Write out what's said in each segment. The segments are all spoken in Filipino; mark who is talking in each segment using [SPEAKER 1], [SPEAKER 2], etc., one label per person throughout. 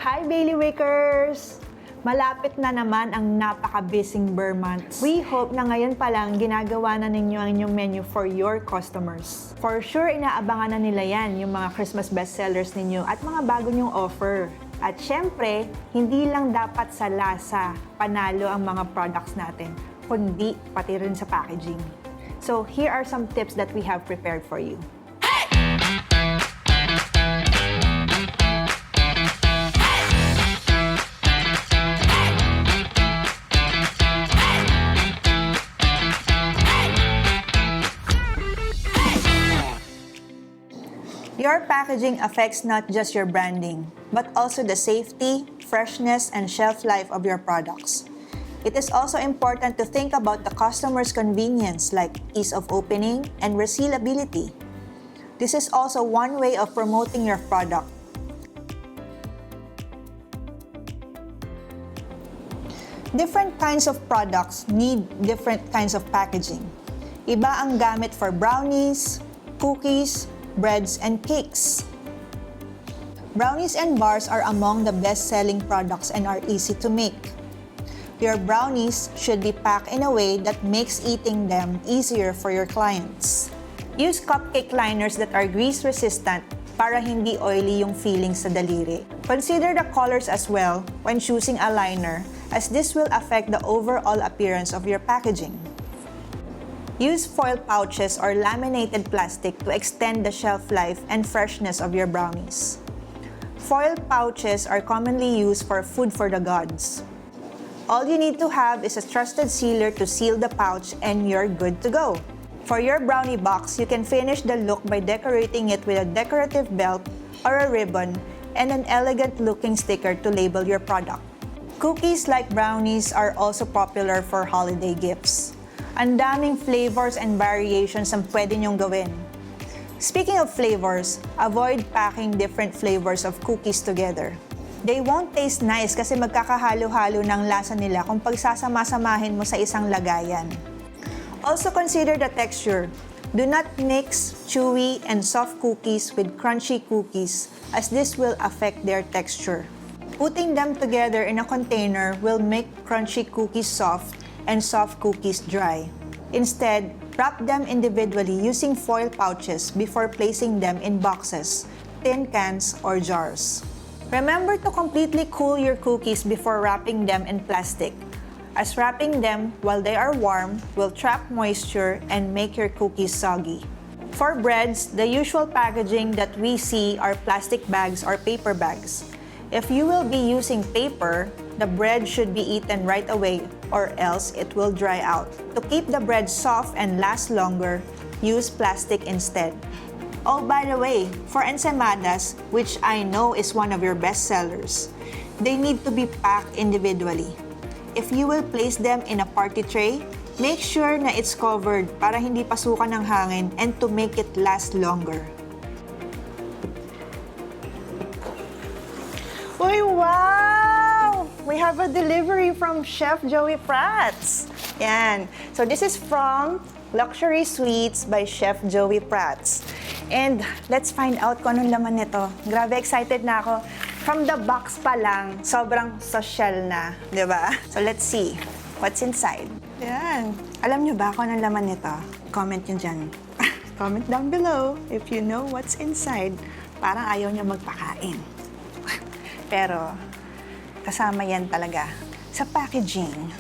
[SPEAKER 1] Hi Bailiwickers! Malapit na naman ang napaka-busy Burr months. We hope na ngayon pa lang ginagawa na ninyo ang inyong menu for your customers. For sure, inaabangan na nila yan, yung mga Christmas bestsellers ninyo at mga bago nyong offer. At syempre, hindi lang dapat sa lasa panalo ang mga products natin, kundi pati rin sa packaging. So here are some tips that we have prepared for you. Your packaging affects not just your branding, but also the safety, freshness, and shelf life of your products. It is also important to think about the customer's convenience, like ease of opening and resealability. This is also one way of promoting your product. Different kinds of products need different kinds of packaging. Iba ang gamit for brownies, cookies, breads, and cakes. Brownies and bars are among the best-selling products and are easy to make. Your brownies should be packed in a way that makes eating them easier for your clients. Use cupcake liners that are grease-resistant para hindi oily yung feeling sa daliri. Consider the colors as well when choosing a liner, as this will affect the overall appearance of your packaging. Use foil pouches or laminated plastic to extend the shelf life and freshness of your brownies. Foil pouches are commonly used for food for the gods. All you need to have is a trusted sealer to seal the pouch and you're good to go. For your brownie box, you can finish the look by decorating it with a decorative belt or a ribbon and an elegant-looking sticker to label your product. Cookies like brownies are also popular for holiday gifts. Ang daming flavors and variations ang pwede nyong gawin. Speaking of flavors, avoid packing different flavors of cookies together. They won't taste nice kasi magkakahalo-halo ng lasa nila kung pagsasama-samahin mo sa isang lagayan. Also consider the texture. Do not mix chewy and soft cookies with crunchy cookies as this will affect their texture. Putting them together in a container will make crunchy cookies soft and soft cookies dry. Instead, wrap them individually using foil pouches before placing them in boxes, tin cans, or jars. Remember to completely cool your cookies before wrapping them in plastic, as wrapping them while they are warm will trap moisture and make your cookies soggy. For breads, the usual packaging that we see are plastic bags or paper bags. If you will be using paper, the bread should be eaten right away or else it will dry out. To keep the bread soft and last longer, use plastic instead. Oh, by the way, for ensaymadas, which I know is one of your best sellers, they need to be packed individually. If you will place them in a party tray, make sure na it's covered para hindi pasukan ng hangin and to make it last longer. Uy, wow! We have a delivery from Chef Joey Prats. Yan. So this is from Luxury Sweets by Chef Joey Prats. And let's find out kung anong laman nito. Grabe, excited na ako. From the box pa lang, sobrang social na, di ba? So let's see what's inside. Yan. Alam nyo ba kung anong laman nito? Comment nyo dyan. Comment down below if you know what's inside. Parang ayaw nyo magpakain. Pero kasama yan talaga sa packaging.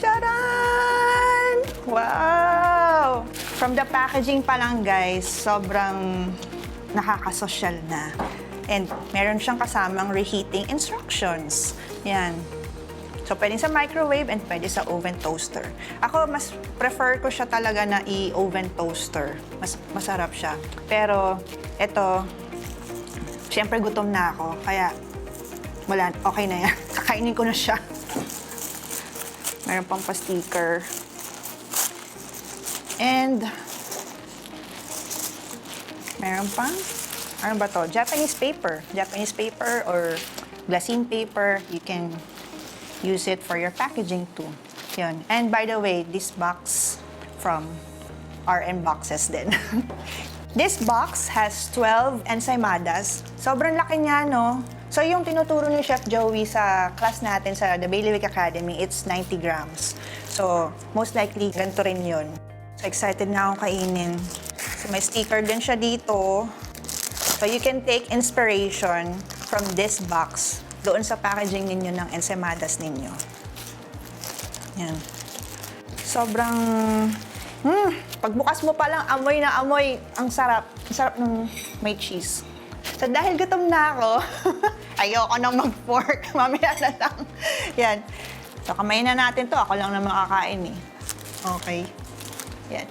[SPEAKER 1] Tadaan! Wow! From the packaging pa lang, guys, sobrang nakakasosyal na. And meron siyang kasamang reheating instructions. Yan. So, pwede sa microwave and pwede sa oven toaster. Ako, mas prefer ko siya talaga na i-oven toaster. Mas masarap siya. Pero, eto, siyempre gutom na ako. Kaya, wala, okay na yan. Kakainin ko na siya. Meron pang pa-sticker. And, meron pang, ano ba to? Japanese paper. Japanese paper or glassine paper. You can use it for your packaging too. Yun. And by the way, this box from RM Boxes din. This box has 12 ensaymadas. Sobrang laki niya, no? So yung tinuturo ni Chef Joey sa class natin sa the Bailiwick Academy, it's 90 grams. So most likely, ganito rin yun. So excited na akong kainin. So may sticker din siya dito. So you can take inspiration from this box doon sa packaging ninyo ng ensaymadas ninyo. Yan. Sobrang... pagbukas mo pa lang, amoy na amoy. Ang sarap. Ang sarap ng may cheese. So dahil gutom na ako, ayoko nang mag-fork. Mamaya na lang. Yan. So kamayin na natin to. Ako lang naman makakain eh. Okay. Yan.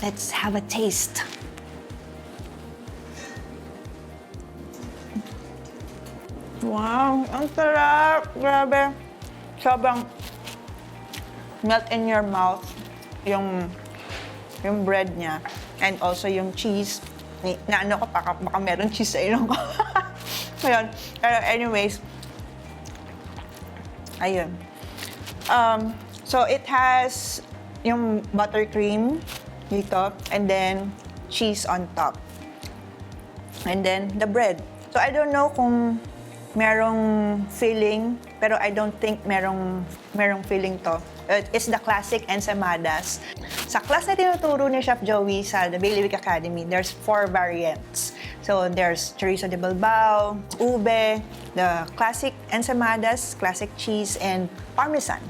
[SPEAKER 1] Let's have a taste. Wow, ang sarap. Grabe. Sobrang melt in your mouth yung bread niya and also yung cheese. Naano ko, baka meron cheese sa ilong ko. Ayun. Pero anyways, ayun. So it has yung buttercream dito and then cheese on top. And then the bread. So I don't know kung merong filling, pero I don't think merong filling to. It's the classic ensaymadas. Sa class na tinuturo ni Chef Joey sa the Bailiwick Academy, there's 4 variants. So there's chorizo de balbao, ube, the classic ensaymadas, classic cheese, and parmesan.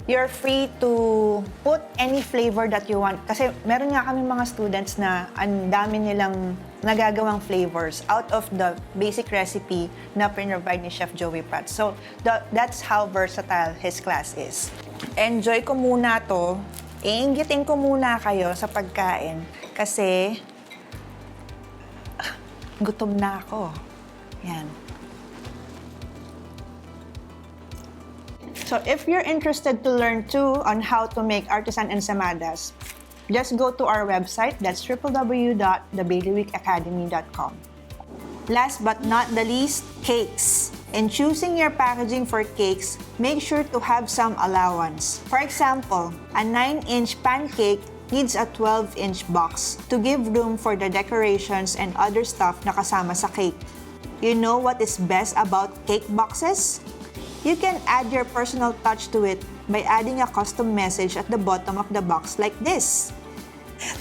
[SPEAKER 1] You're free to put any flavor that you want. Kasi meron nga kami mga students na ang dami nilang nagagawang flavors out of the basic recipe na pinrovide ni Chef Joey Pratt. So that's how versatile his class is. Enjoy ko muna to. Iinggitin ko muna kayo sa pagkain kasi gutom na ako. Yan. So if you're interested to learn too on how to make artisan ensaymadas, just go to our website. That's www.thebailiwickacademy.com. Last but not the least, cakes. In choosing your packaging for cakes, make sure to have some allowance. For example, a 9-inch pancake needs a 12-inch box to give room for the decorations and other stuff na kasama sa cake. You know what is best about cake boxes? You can add your personal touch to it by adding a custom message at the bottom of the box like this.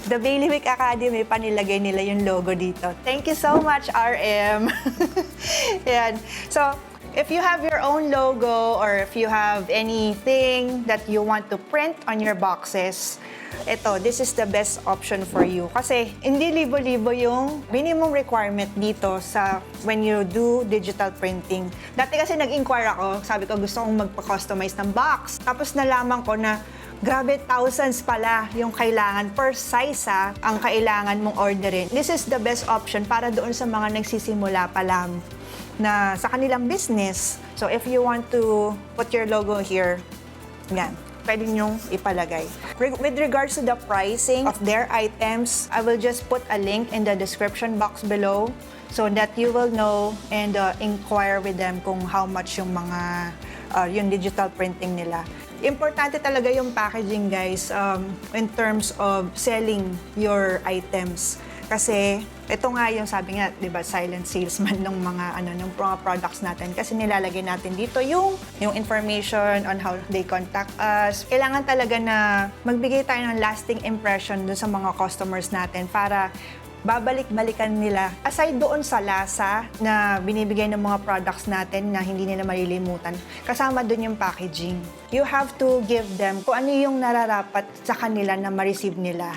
[SPEAKER 1] The Bailiwick Academy, panilagay nila yung logo dito. Thank you so much, RM. Yan. So, if you have your own logo or if you have anything that you want to print on your boxes, this is the best option for you. Kasi hindi libo-libo yung minimum requirement dito sa when you do digital printing. Dati kasi nag-inquire ako, sabi ko gusto kong magpa-customize ng box. Tapos nalaman ko na grabe, thousands pala yung kailangan per size ang kailangan mong orderin. This is the best option para doon sa mga nagsisimula pa lang na sa kanilang business. So if you want to put your logo here, yan, pwede nyong ipalagay. With regards to the pricing of their items, I will just put a link in the description box below so that you will know and inquire with them kung how much yung mga yung digital printing nila. Importante talaga yung packaging, guys, in terms of selling your items. Kasi ito nga yung sabi nga, 'di ba, silent salesman ng mga ng mga products natin kasi nilalagay natin dito yung information on how they contact us. Kailangan talaga na magbigay tayo ng lasting impression dun sa mga customers natin para babalik-balikan nila. Aside doon sa lasa na binibigay ng mga products natin na hindi nila malilimutan, kasama doon yung packaging. You have to give them kung ano yung nararapat sa kanila na ma-receive nila.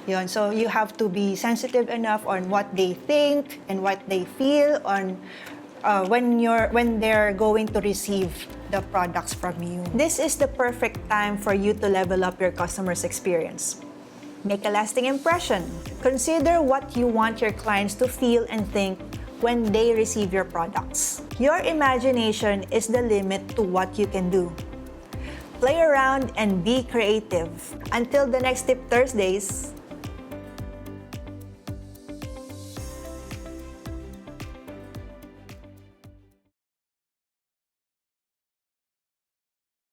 [SPEAKER 1] Yun. So you have to be sensitive enough on what they think and what they feel on when they're going to receive the products from you. This is the perfect time for you to level up your customer's experience. Make a lasting impression. Consider what you want your clients to feel and think when they receive your products. Your imagination is the limit to what you can do. Play around and be creative. Until the next Tip Thursdays.